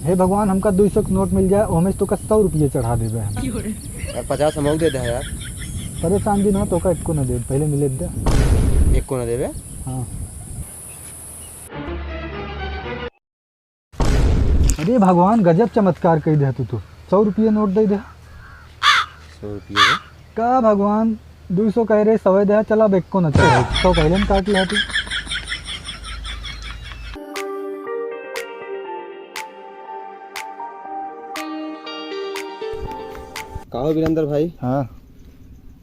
हे भगवान हमका 200 के नोट मिल जाए ओमेश तो का 100 रुपये चढ़ा देवे हम। यार 50 हम दे दे यार। परेशान दिन हो तो का एको न दे पहले मिले दे। एक को ना देवे। हाँ अरे भगवान गजब चमत्कार कर दे तू तो 100 रुपये नोट दे दे। 100 रुपये का भगवान 200 कह रहे 100 दे चला अब एको न चढ़ा 100 पहले में काट लिया तू। कहो वीरेंद्र भाई, हाँ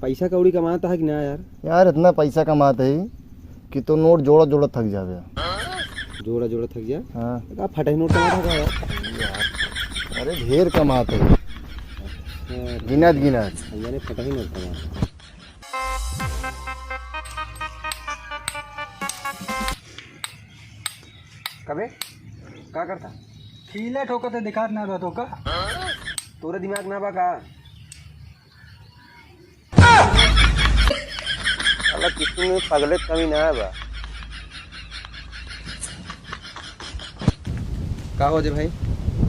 पैसा कौड़ी कमाता है कि ना यार? यार इतना पैसा कमाते ही कि तो नोट जोड़ा जोड़ा थक जावे। जोड़ा जोड़ा थक गया। हाँ का फटे नोट कमाता था यार। अरे ढेर कमाते ही गिनत गिनत। मैंने फटा ही नोट कमा। कबे का करता? खीले ठोकते दिखात ना तो का तोरे दिमाग ना बा का? अलग किसी में पगले कमी ना है बा। का हो जे भाई?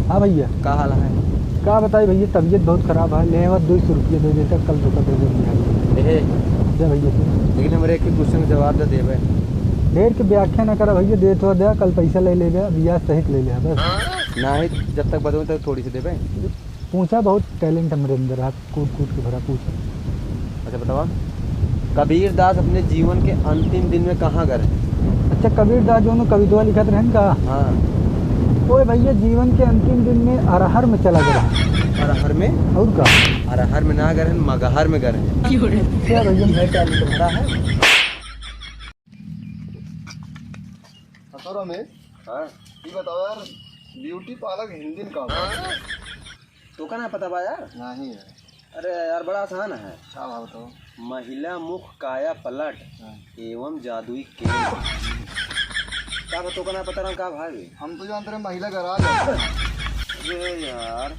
हाँ भैया का हाल है? का बताई भैया तबीयत बहुत खराब है ले 200 रुपये दे देता कल धोखा दे दे देहे भैया से। लेकिन हमारे एक क्वेश्चन का जवाब दे देवे। ढेर के व्याख्या ना करा भैया दे तो दे कल पैसा ले ले ब्याज सहित ले ले बस। ना ही जब तक बताऊँ तक थोड़ी सी देवे। पूछा बहुत टैलेंट हमारे अंदर हाथ कूद कूद के भरा पूछा। अच्छा बतावा, कबीर दास अपने जीवन के अंतिम दिन में कहाँ गए? अच्छा कबीर दास जो कविता लिखत रहन का हाँ ओए भैया जीवन के अंतिम दिन में अरहर में चला गया। अरहर में? और का अरहर में ना गए मगहर में गए। क्या भैया मैं टैलेंट भरा है। तो रमेश हाँ ये बताओ यार ब्यूटी पार्लर हिंदी में का तो का ना पता बा यार? नहीं है। अरे यार बड़ा आसान है। क्या भाव बताओ? महिला मुख काया पलट हाँ। एवं जादुई केंद्र। क्या तो का ना पता रहा का भाई? हम तो जानते रहे महिला गराज है। अरे यार